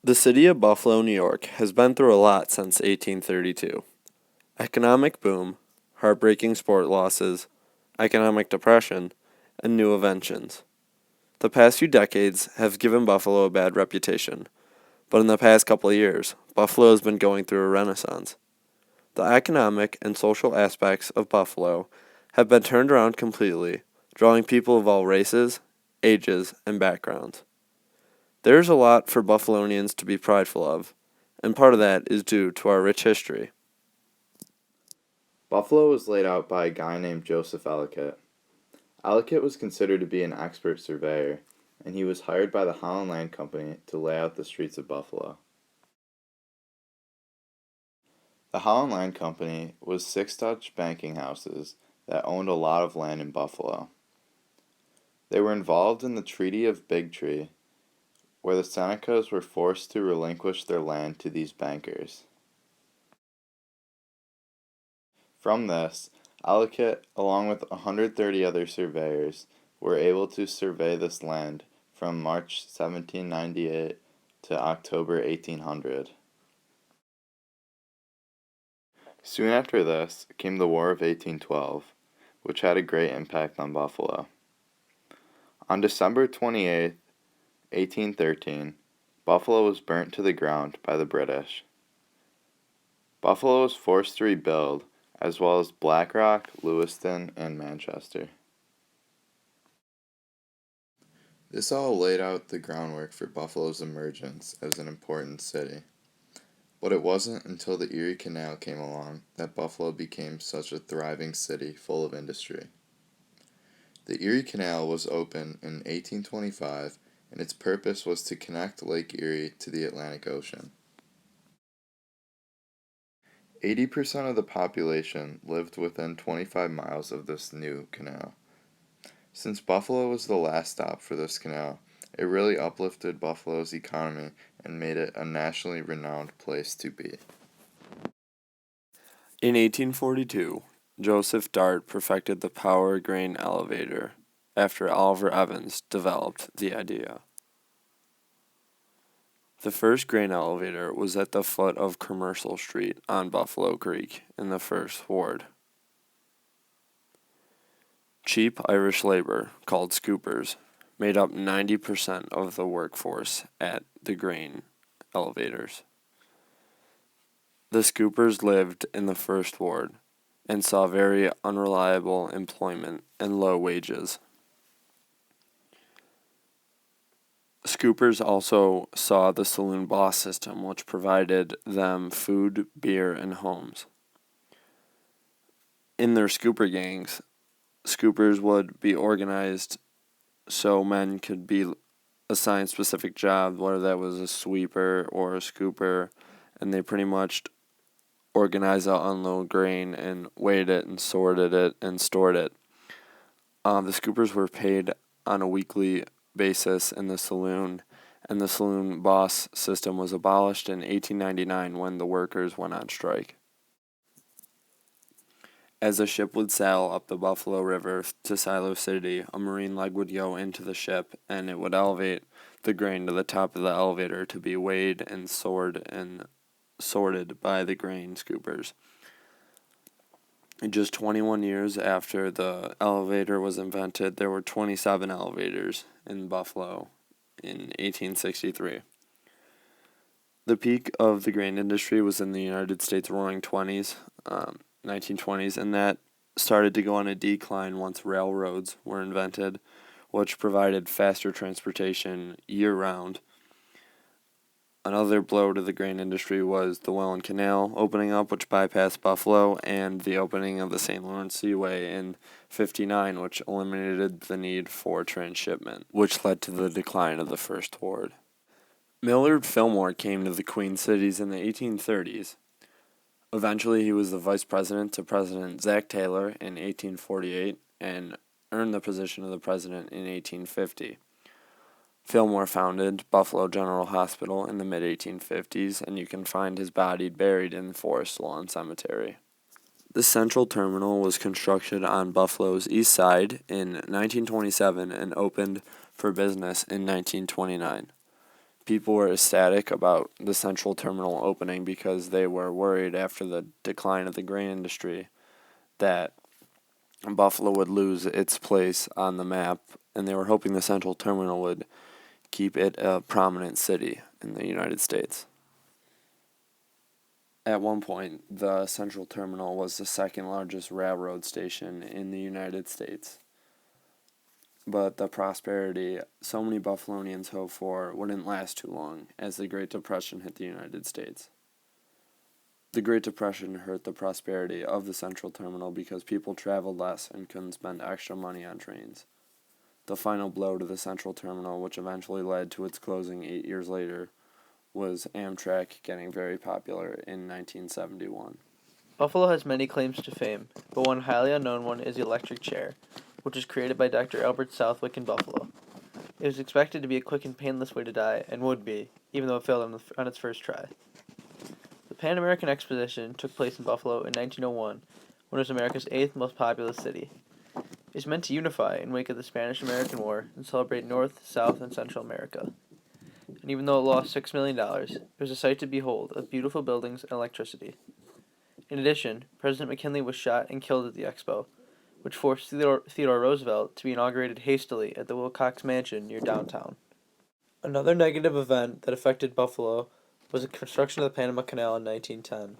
The city of Buffalo, New York has been through a lot since 1832. Economic boom, heartbreaking sport losses, economic depression, and new inventions. The past few decades have given Buffalo a bad reputation, but in the past couple of years, Buffalo has been going through a renaissance. The economic and social aspects of Buffalo have been turned around completely, drawing people of all races, ages, and backgrounds. There is a lot for Buffalonians to be prideful of, and part of that is due to our rich history. Buffalo was laid out by a guy named Joseph Ellicott. Ellicott was considered to be an expert surveyor, and he was hired by the Holland Land Company to lay out the streets of Buffalo. The Holland Land Company was six Dutch banking houses that owned a lot of land in Buffalo. They were involved in the Treaty of Big Tree, where the Senecas were forced to relinquish their land to these bankers. From this, Ellicott, along with 130 other surveyors, were able to survey this land from March 1798 to October 1800. Soon after this came the War of 1812, which had a great impact on Buffalo. On December 28, 1813, Buffalo was burnt to the ground by the British. Buffalo was forced to rebuild, as well as Black Rock, Lewiston, and Manchester. This all laid out the groundwork for Buffalo's emergence as an important city. But it wasn't until the Erie Canal came along that Buffalo became such a thriving city full of industry. The Erie Canal was opened in 1825, and its purpose was to connect Lake Erie to the Atlantic Ocean. 80% of the population lived within 25 miles of this new canal. Since Buffalo was the last stop for this canal, it really uplifted Buffalo's economy and made it a nationally renowned place to be. In 1842, Joseph Dart perfected the power grain elevator after Oliver Evans developed the idea. The first grain elevator was at the foot of Commercial Street on Buffalo Creek in the First Ward. Cheap Irish labor, called scoopers, made up 90% of the workforce at the grain elevators. The scoopers lived in the First Ward and saw very unreliable employment and low wages. Scoopers also saw the saloon boss system, which provided them food, beer, and homes. In their scooper gangs, scoopers would be organized so men could be assigned specific jobs, whether that was a sweeper or a scooper, and they pretty much organized out unload grain and weighed it and sorted it and stored it. The scoopers were paid on a weekly basis in the saloon, and the saloon boss system was abolished in 1899 when the workers went on strike. As a ship would sail up the Buffalo River to Silo City, a marine leg would go into the ship and it would elevate the grain to the top of the elevator to be weighed and sorted by the grain scoopers. Just 21 years after the elevator was invented, there were 27 elevators in Buffalo in 1863. The peak of the grain industry was in the United States Roaring 20s, 1920s, and that started to go on a decline once railroads were invented, which provided faster transportation year-round. Another blow to the grain industry was the Welland Canal opening up, which bypassed Buffalo, and the opening of the St. Lawrence Seaway in '59, which eliminated the need for transshipment, which led to the decline of the First Ward. Millard Fillmore came to the Queen Cities in the 1830s. Eventually, he was the vice president to President Zach Taylor in 1848 and earned the position of the president in 1850. Fillmore founded Buffalo General Hospital in the mid-1850s, and you can find his body buried in Forest Lawn Cemetery. The Central Terminal was constructed on Buffalo's east side in 1927 and opened for business in 1929. People were ecstatic about the central terminal opening because they were worried after the decline of the grain industry that Buffalo would lose its place on the map, and they were hoping the central terminal would keep it a prominent city in the United States. At one point, the central terminal was the second largest railroad station in the United States. But the prosperity so many Buffalonians hoped for wouldn't last too long as the Great Depression hit the United States. The Great Depression hurt the prosperity of the central terminal because people traveled less and couldn't spend extra money on trains. The final blow to the central terminal, which eventually led to its closing 8 years later, was Amtrak getting very popular in 1971. Buffalo has many claims to fame, but one highly unknown one is the electric chair, which was created by Dr. Albert Southwick in Buffalo. It was expected to be a quick and painless way to die, and would be, even though it failed on its first try. The Pan American Exposition took place in Buffalo in 1901, when it was America's 8th most populous city. It was meant to unify in wake of the Spanish-American War and celebrate North, South, and Central America. And even though it lost $6 million, it was a sight to behold of beautiful buildings and electricity. In addition, President McKinley was shot and killed at the expo, which forced Theodore Roosevelt to be inaugurated hastily at the Wilcox Mansion near downtown. Another negative event that affected Buffalo was the construction of the Panama Canal in 1910.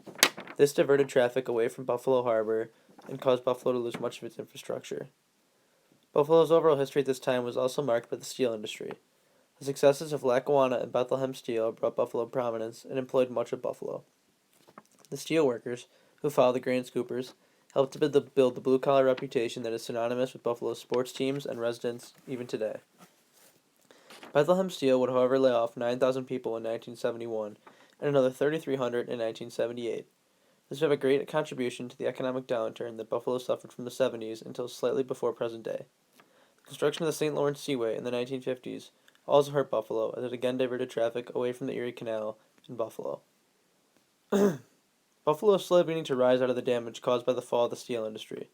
This diverted traffic away from Buffalo Harbor and caused Buffalo to lose much of its infrastructure. Buffalo's overall history at this time was also marked by the steel industry. The successes of Lackawanna and Bethlehem Steel brought Buffalo prominence and employed much of Buffalo. The steel workers, who followed the grain scoopers, helped to build the blue-collar reputation that is synonymous with Buffalo's sports teams and residents even today. Bethlehem Steel would, however, lay off 9,000 people in 1971 and another 3,300 in 1978. This would have a great contribution to the economic downturn that Buffalo suffered from the 70s until slightly before present day. The construction of the St. Lawrence Seaway in the 1950s also hurt Buffalo, as it again diverted traffic away from the Erie Canal in Buffalo. Buffalo is slowly beginning to rise out of the damage caused by the fall of the steel industry,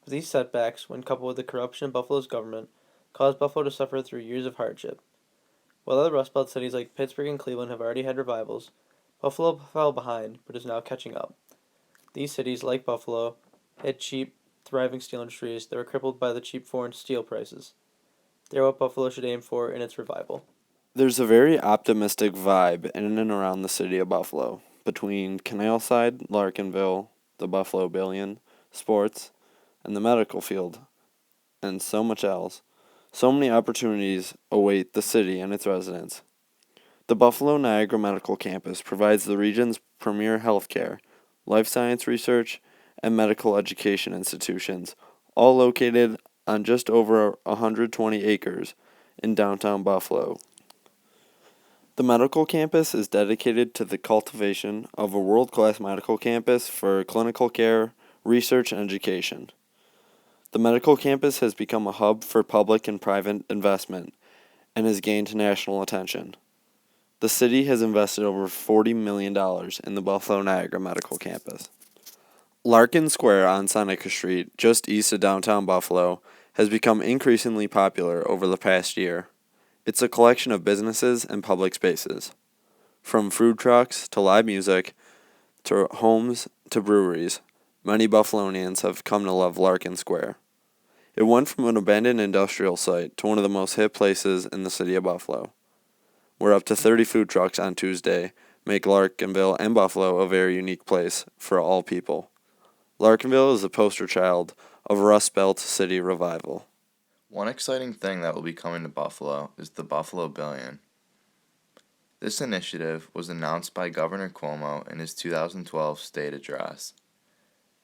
but these setbacks, when coupled with the corruption of Buffalo's government, caused Buffalo to suffer through years of hardship. While other Rust Belt cities like Pittsburgh and Cleveland have already had revivals, Buffalo fell behind, but is now catching up. These cities, like Buffalo, had cheap, thriving steel industries that were crippled by the cheap foreign steel prices. They are what Buffalo should aim for in its revival. There's a very optimistic vibe in and around the city of Buffalo, between Canalside, Larkinville, the Buffalo Billion, sports, and the medical field, and so much else. So many opportunities await the city and its residents. The Buffalo Niagara Medical Campus provides the region's premier healthcare, life science research, and medical education institutions, all located on just over 120 acres in downtown Buffalo. The medical campus is dedicated to the cultivation of a world-class medical campus for clinical care, research, and education. The medical campus has become a hub for public and private investment and has gained national attention. The city has invested over $40 million in the Buffalo Niagara Medical Campus. Larkin Square on Seneca Street, just east of downtown Buffalo, has become increasingly popular over the past year. It's a collection of businesses and public spaces. From food trucks to live music to homes to breweries, many Buffalonians have come to love Larkin Square. It went from an abandoned industrial site to one of the most hip places in the city of Buffalo, where up to 30 food trucks on Tuesday make Larkinville and Buffalo a very unique place for all people. Larkinville is the poster child of Rust Belt City revival. One exciting thing that will be coming to Buffalo is the Buffalo Billion. This initiative was announced by Governor Cuomo in his 2012 state address.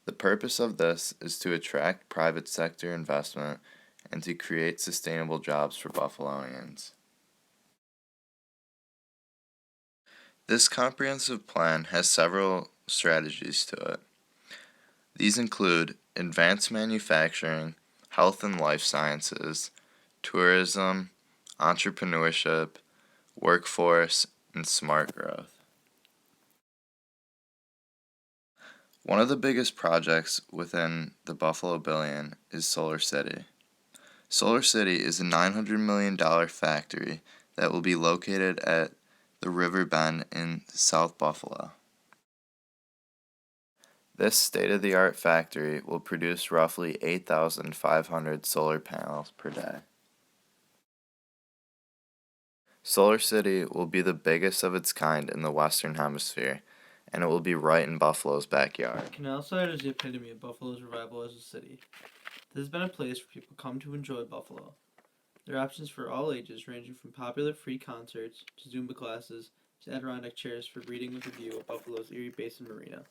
The purpose of this is to attract private sector investment and to create sustainable jobs for Buffalonians. This comprehensive plan has several strategies to it. These include advanced manufacturing, health and life sciences, tourism, entrepreneurship, workforce, and smart growth. One of the biggest projects within the Buffalo Billion is Solar City. Solar City is a $900 million factory that will be located at the River Bend in South Buffalo. This state-of-the-art factory will produce roughly 8,500 solar panels per day. Solar City will be the biggest of its kind in the Western Hemisphere, and it will be right in Buffalo's backyard. Canalside is the epitome of Buffalo's revival as a city. This has been a place where people come to enjoy Buffalo. There are options for all ages, ranging from popular free concerts to Zumba classes to Adirondack chairs for reading with a view of Buffalo's Erie Basin Marina.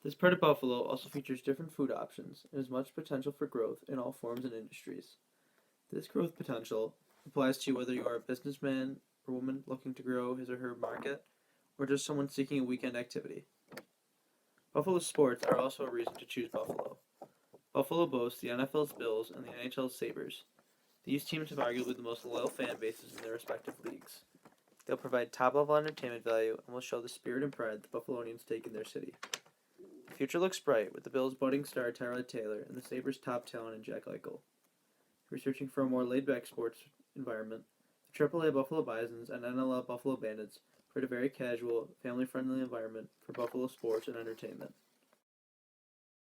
This part of Buffalo also features different food options and has much potential for growth in all forms and industries. This growth potential applies to whether you are a businessman or woman looking to grow his or her market, or just someone seeking a weekend activity. Buffalo sports are also a reason to choose Buffalo. Buffalo boasts the NFL's Bills and the NHL's Sabres. These teams have arguably the most loyal fan bases in their respective leagues. They'll provide top-level entertainment value and will show the spirit and pride the Buffalonians take in their city. The future looks bright with the Bills' budding star Tyrod Taylor and the Sabres' top talent in Jack Eichel. If you're searching for a more laid-back sports environment, the AAA Buffalo Bisons and NLL Buffalo Bandits create a very casual, family-friendly environment for Buffalo sports and entertainment.